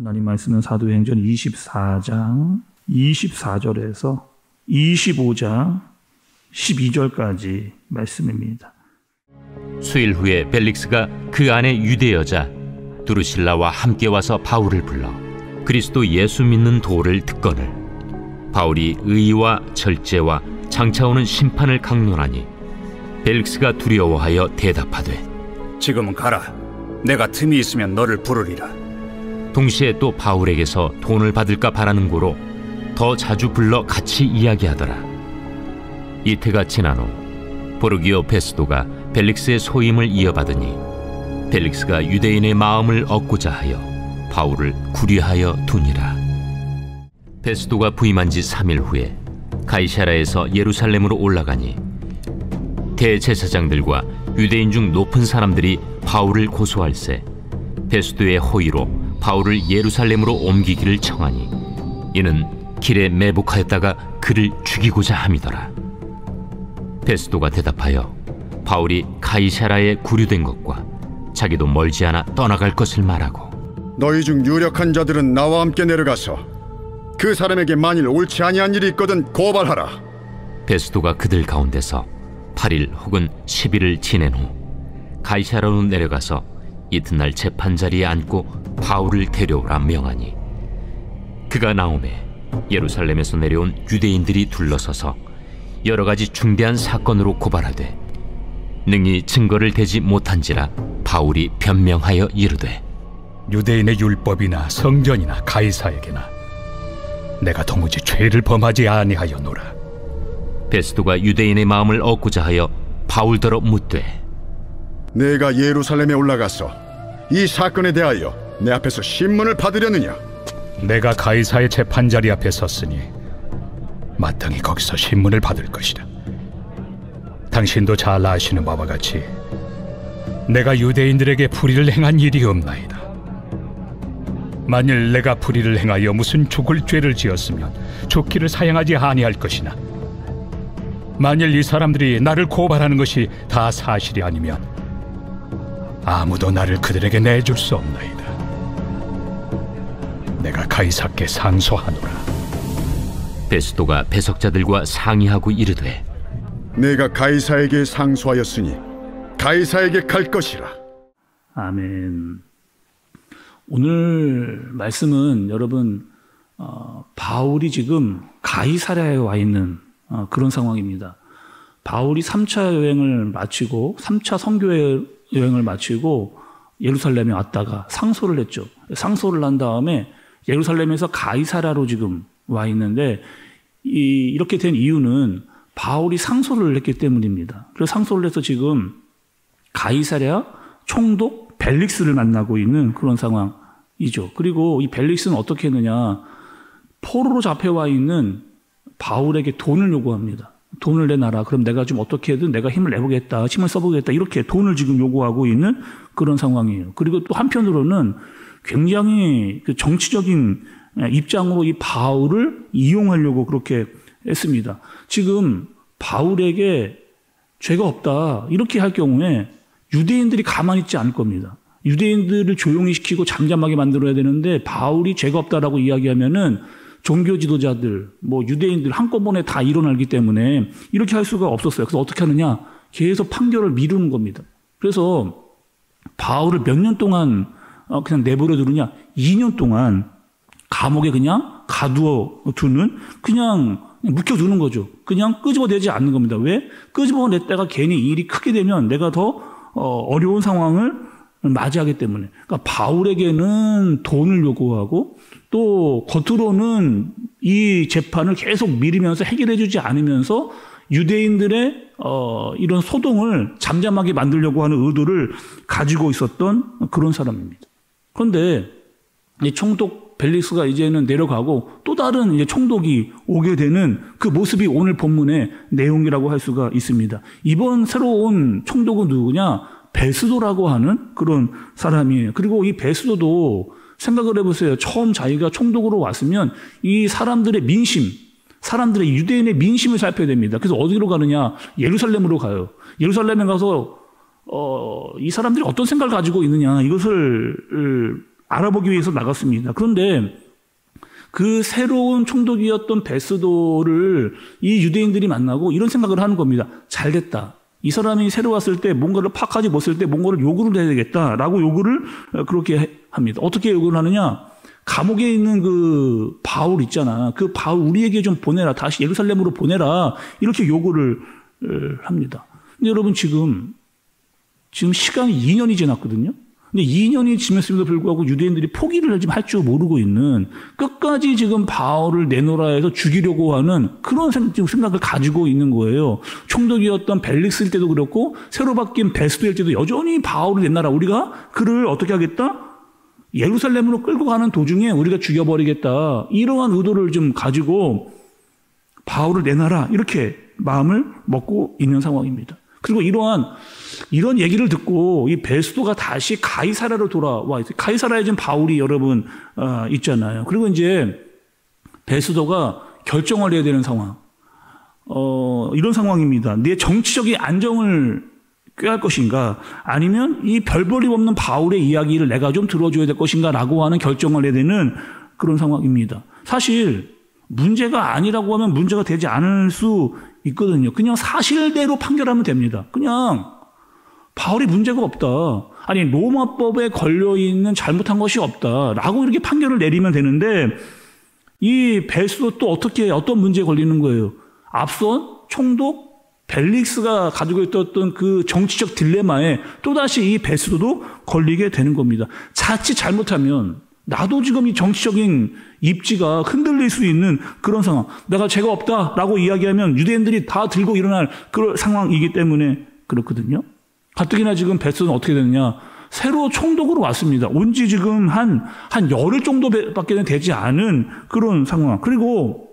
하나님 말씀은 사도행전 24장 24절에서 25장 12절까지 말씀입니다. 수일 후에 벨릭스가 그 안에 유대 여자 두루실라와 함께 와서 바울을 불러 그리스도 예수 믿는 도를 듣거늘 바울이 의와 절제와 장차오는 심판을 강론하니 벨릭스가 두려워하여 대답하되 지금은 가라. 내가 틈이 있으면 너를 부르리라. 동시에 또 바울에게서 돈을 받을까 바라는 고로 더 자주 불러 같이 이야기하더라. 이태가 지난 후 보르기오 베스도가 벨릭스의 소임을 이어받으니 벨릭스가 유대인의 마음을 얻고자 하여 바울을 구류하여 두니라. 베스도가 부임한 지 3일 후에 가이사랴에서 예루살렘으로 올라가니 대제사장들과 유대인 중 높은 사람들이 바울을 고소할세 베스도의 호의로 바울을 예루살렘으로 옮기기를 청하니 이는 길에 매복하였다가 그를 죽이고자 함이더라. 베스도가 대답하여 바울이 가이사랴에 구류된 것과 자기도 멀지 않아 떠나갈 것을 말하고 너희 중 유력한 자들은 나와 함께 내려가서 그 사람에게 만일 옳지 아니한 일이 있거든 고발하라. 베스도가 그들 가운데서 8일 혹은 10일을 지낸 후 가이사랴로 내려가서 이튿날 재판자리에 앉고 바울을 데려오라 명하니 그가 나오매 예루살렘에서 내려온 유대인들이 둘러서서 여러 가지 중대한 사건으로 고발하되 능히 증거를 대지 못한지라 바울이 변명하여 이르되 유대인의 율법이나 성전이나 가이사에게나 내가 도무지 죄를 범하지 아니하였노라. 베스도가 유대인의 마음을 얻고자 하여 바울더러 묻되 내가 예루살렘에 올라가서 이 사건에 대하여 내 앞에서 신문을 받으려느냐? 내가 가이사의 재판자리 앞에 섰으니 마땅히 거기서 신문을 받을 것이다. 당신도 잘 아시는 바와 같이 내가 유대인들에게 불의를 행한 일이 없나이다. 만일 내가 불의를 행하여 무슨 죽을 죄를 지었으면 죽기를 사양하지 아니할 것이나 만일 이 사람들이 나를 고발하는 것이 다 사실이 아니면 아무도 나를 그들에게 내줄 수 없나이다. 내가 가이사께 상소하노라. 베스도가 배석자들과 상의하고 이르되 내가 가이사에게 상소하였으니 가이사에게 갈 것이라. 아멘. 오늘 말씀은 여러분 바울이 지금 가이사랴에 와 있는 그런 상황입니다. 바울이 3차 여행을 마치고 3차 선교 여행을 마치고 예루살렘에 왔다가 상소를 했죠. 상소를 한 다음에 예루살렘에서 가이사랴로 지금 와 있는데 이렇게 된 이유는 바울이 상소를 했기 때문입니다. 그래서 상소를 해서 지금 가이사랴 총독 벨릭스를 만나고 있는 그런 상황이죠. 그리고 이 벨릭스는 어떻게 했느냐, 포로로 잡혀와 있는 바울에게 돈을 요구합니다. 돈을 내놔라. 그럼 내가 좀 어떻게든 내가 힘을 내보겠다. 힘을 써보겠다. 이렇게 돈을 지금 요구하고 있는 그런 상황이에요. 그리고 또 한편으로는 굉장히 그 정치적인 입장으로 이 바울을 이용하려고 그렇게 했습니다. 지금 바울에게 죄가 없다. 이렇게 할 경우에 유대인들이 가만히 있지 않을 겁니다. 유대인들을 조용히 시키고 잠잠하게 만들어야 되는데 바울이 죄가 없다라고 이야기하면은 종교 지도자들, 유대인들 한꺼번에 다 일어나기 때문에 이렇게 할 수가 없었어요. 그래서 어떻게 하느냐? 계속 판결을 미루는 겁니다. 그래서 바울을 몇 년 동안 그냥 내버려 두느냐? 2년 동안 감옥에 그냥 가두어 두는, 그냥 묵혀두는 거죠. 그냥 끄집어내지 않는 겁니다. 왜? 끄집어냈다가 괜히 일이 크게 되면 내가 더 어려운 상황을 맞이하기 때문에. 그러니까 바울에게는 돈을 요구하고 또 겉으로는 이 재판을 계속 미루면서 해결해주지 않으면서 유대인들의 이런 소동을 잠잠하게 만들려고 하는 의도를 가지고 있었던 그런 사람입니다. 그런데 이 총독 벨릭스가 이제는 내려가고 또 다른 이제 총독이 오게 되는 그 모습이 오늘 본문의 내용이라고 할 수가 있습니다. 이번 새로운 총독은 누구냐? 베스도라고 하는 그런 사람이에요. 그리고 이 베스도도 생각을 해보세요. 처음 자기가 총독으로 왔으면 이 사람들의 민심, 사람들의 유대인의 민심을 살펴야 됩니다. 그래서 어디로 가느냐? 예루살렘으로 가요. 예루살렘에 가서 이 사람들이 어떤 생각을 가지고 있느냐, 이것을 알아보기 위해서 나갔습니다. 그런데 그 새로운 총독이었던 베스도를 이 유대인들이 만나고 이런 생각을 하는 겁니다. 잘 됐다. 이 사람이 새로 왔을 때 뭔가를 파악하지 못했을 때 뭔가를 요구를 해야 되겠다라고 요구를 그렇게 합니다. 어떻게 요구를 하느냐? 감옥에 있는 그 바울 있잖아. 그 바울 우리에게 좀 보내라. 다시 예루살렘으로 보내라. 이렇게 요구를 합니다. 근데 여러분 지금 시간이 2년이 지났거든요. 근데 2년이 지났음에도 불구하고 유대인들이 포기를 지금 할 줄 모르고 있는 끝까지 지금 바울을 내놓으라 해서 죽이려고 하는 그런 생각을 가지고 있는 거예요. 총독이었던 벨릭스일 때도 그렇고 새로 바뀐 베스도일 때도 여전히 바울을 내놔라. 우리가 그를 어떻게 하겠다? 예루살렘으로 끌고 가는 도중에 우리가 죽여버리겠다. 이러한 의도를 좀 가지고 바울을 내놔라. 이렇게 마음을 먹고 있는 상황입니다. 그리고 이런 얘기를 듣고 이 베스도가 다시 가이사랴로 돌아와 있어요. 가이사랴에 지금 바울이 여러분 있잖아요. 그리고 이제 베스도가 결정을 해야 되는 상황. 이런 상황입니다. 내 정치적인 안정을 꾀할 것인가 아니면 이 별볼임 없는 바울의 이야기를 내가 좀 들어줘야 될 것인가 라고 하는 결정을 해야 되는 그런 상황입니다. 사실 문제가 아니라고 하면 문제가 되지 않을 수 있거든요. 그냥 사실대로 판결하면 됩니다. 그냥 바울이 문제가 없다. 아니 로마법에 걸려있는 잘못한 것이 없다. 라고 이렇게 판결을 내리면 되는데 이 베스도 또 어떤 문제에 걸리는 거예요. 앞선 총독 벨릭스가 가지고 있었던 그 정치적 딜레마에 또다시 이 베스도도 걸리게 되는 겁니다. 자칫 잘못하면 나도 지금 이 정치적인 입지가 흔들릴 수 있는 그런 상황. 내가 죄가 없다라고 이야기하면 유대인들이 다 들고 일어날 그런 상황이기 때문에 그렇거든요. 가뜩이나 지금 베스도는 어떻게 되느냐. 새로 총독으로 왔습니다. 온 지 지금 한 열흘 정도밖에 되지 않은 그런 상황. 그리고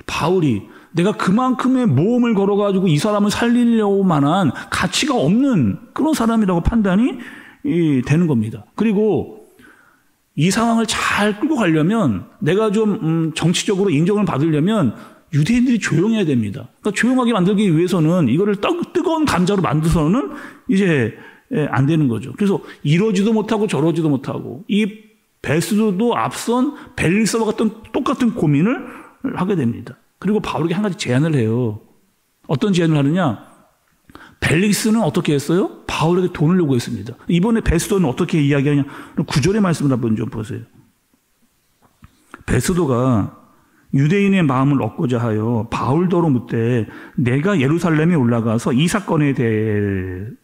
바울이 내가 그만큼의 모험을 걸어가지고 이 사람을 살리려고만한 가치가 없는 그런 사람이라고 판단이 되는 겁니다. 그리고 이 상황을 잘 끌고 가려면 내가 좀 정치적으로 인정을 받으려면 유대인들이 조용해야 됩니다. 그러니까 조용하게 만들기 위해서는 이거를 뜨거운 감자로 만들어서는 이제 안 되는 거죠. 그래서 이러지도 못하고 저러지도 못하고 이 베스도도 앞선 벨릭스와 같은 똑같은 고민을 하게 됩니다. 그리고 바울에게 한 가지 제안을 해요. 어떤 제안을 하느냐? 벨릭스는 어떻게 했어요? 바울에게 돈을 요구했습니다. 이번에 베스도는 어떻게 이야기하냐? 9절의 말씀을 한번 좀 보세요. 베스도가 유대인의 마음을 얻고자 하여 바울더러 묻되 내가 예루살렘에 올라가서 이 사건에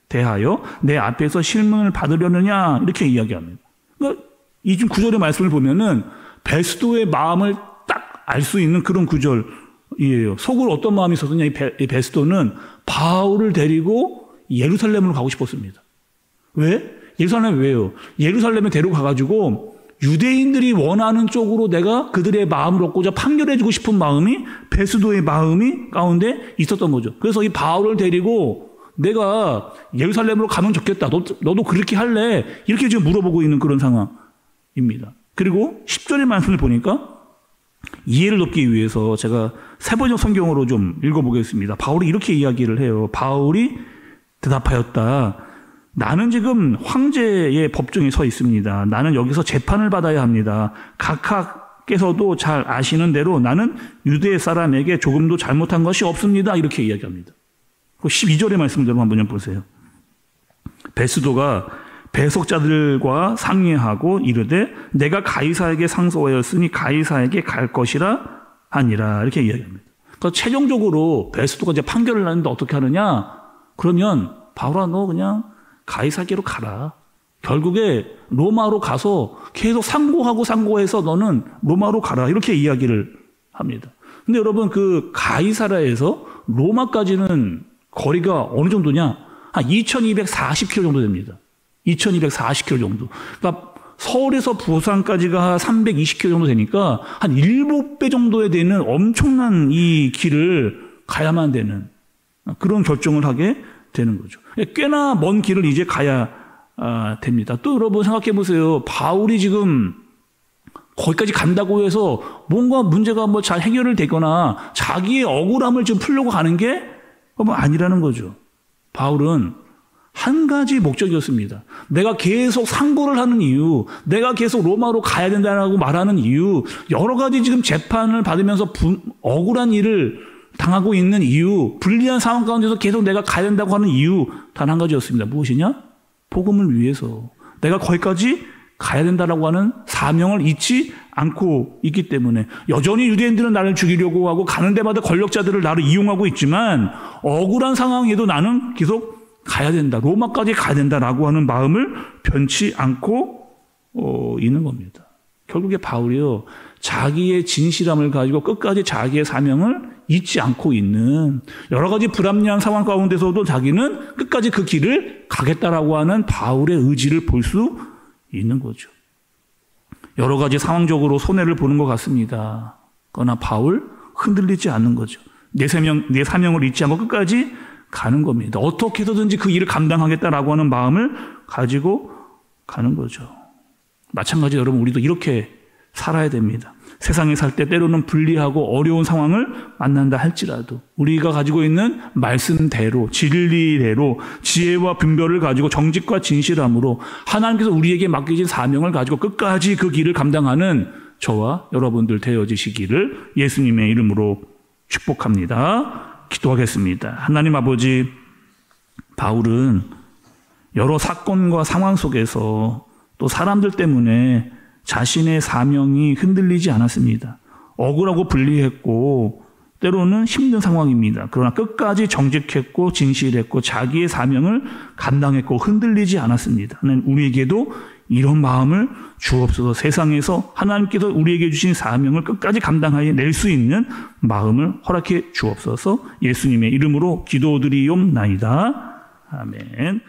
대하여 내 앞에서 실문을 받으려느냐? 이렇게 이야기합니다. 그러니까 이 지금 9절의 말씀을 보면은 베스도의 마음을 딱 알 수 있는 그런 구절이에요. 속으로 어떤 마음이 있었느냐? 이 베스도는 바울을 데리고 예루살렘으로 가고 싶었습니다. 왜? 예루살렘 왜요? 예루살렘에 데려가가지고 유대인들이 원하는 쪽으로 내가 그들의 마음을 얻고자 판결해주고 싶은 마음이 베스도의 마음이 가운데 있었던 거죠. 그래서 이 바울을 데리고 내가 예루살렘으로 가면 좋겠다. 너도 그렇게 할래? 이렇게 지금 물어보고 있는 그런 상황입니다. 그리고 10절의 말씀을 보니까 이해를 돕기 위해서 제가 세번역 성경으로 좀 읽어보겠습니다. 바울이 이렇게 이야기를 해요. 바울이 대답하였다. 나는 지금 황제의 법정에 서 있습니다. 나는 여기서 재판을 받아야 합니다. 각하께서도 잘 아시는 대로 나는 유대 사람에게 조금도 잘못한 것이 없습니다. 이렇게 이야기합니다. 12절의 말씀대로 한번 보세요. 베스도가 배속자들과 상의하고 이르되 내가 가이사에게 상소하였으니 가이사에게 갈 것이라 하니라. 이렇게 이야기합니다. 그러니까 최종적으로 베스도가 이제 판결을 하는데 어떻게 하느냐? 그러면 바울아 너 그냥 가이사에게로 가라. 결국에 로마로 가서 계속 상고해서 너는 로마로 가라. 이렇게 이야기를 합니다. 근데 여러분 그 가이사라에서 로마까지는 거리가 어느 정도냐? 한 2240km 정도 됩니다. 2240km 정도. 그러니까 서울에서 부산까지가 320km 정도 되니까 한 7배 정도에 되는 엄청난 이 길을 가야만 되는 그런 결정을 하게 되는 거죠. 꽤나 먼 길을 이제 가야 됩니다. 또 여러분 생각해 보세요. 바울이 지금 거기까지 간다고 해서 뭔가 문제가 뭐 잘 해결을 되거나 자기의 억울함을 좀 풀려고 가는 게 아니라는 거죠. 바울은 한 가지 목적이었습니다. 내가 계속 상고를 하는 이유, 내가 계속 로마로 가야 된다고 말하는 이유, 여러 가지 지금 재판을 받으면서 억울한 일을 당하고 있는 이유, 불리한 상황 가운데서 계속 내가 가야 된다고 하는 이유 단 한 가지였습니다. 무엇이냐? 복음을 위해서. 내가 거기까지 가야 된다라고 하는 사명을 잊지 않고 있기 때문에 여전히 유대인들은 나를 죽이려고 하고 가는 데마다 권력자들을 나를 이용하고 있지만 억울한 상황에도 나는 계속 가야 된다. 로마까지 가야 된다라고 하는 마음을 변치 않고 있는 겁니다. 결국에 바울이요. 자기의 진실함을 가지고 끝까지 자기의 사명을 잊지 않고 있는 여러 가지 불합리한 상황 가운데서도 자기는 끝까지 그 길을 가겠다라고 하는 바울의 의지를 볼 수 있는 거죠. 여러 가지 상황적으로 손해를 보는 것 같습니다. 그러나 바울 흔들리지 않는 거죠. 내 사명을 잊지 않고 끝까지 가는 겁니다. 어떻게 해서든지 그 일을 감당하겠다라고 하는 마음을 가지고 가는 거죠. 마찬가지로 여러분 우리도 이렇게 살아야 됩니다. 세상에 살 때 때로는 불리하고 어려운 상황을 만난다 할지라도 우리가 가지고 있는 말씀대로 진리대로 지혜와 분별을 가지고 정직과 진실함으로 하나님께서 우리에게 맡기신 사명을 가지고 끝까지 그 길을 감당하는 저와 여러분들 되어지시기를 예수님의 이름으로 축복합니다. 기도하겠습니다. 하나님 아버지, 바울은 여러 사건과 상황 속에서 또 사람들 때문에 자신의 사명이 흔들리지 않았습니다. 억울하고 불리했고 때로는 힘든 상황입니다. 그러나 끝까지 정직했고 진실했고 자기의 사명을 감당했고 흔들리지 않았습니다. 하나님 우리에게도 이런 마음을 주옵소서. 세상에서 하나님께서 우리에게 주신 사명을 끝까지 감당하여 낼 수 있는 마음을 허락해 주옵소서. 예수님의 이름으로 기도드리옵나이다. 아멘.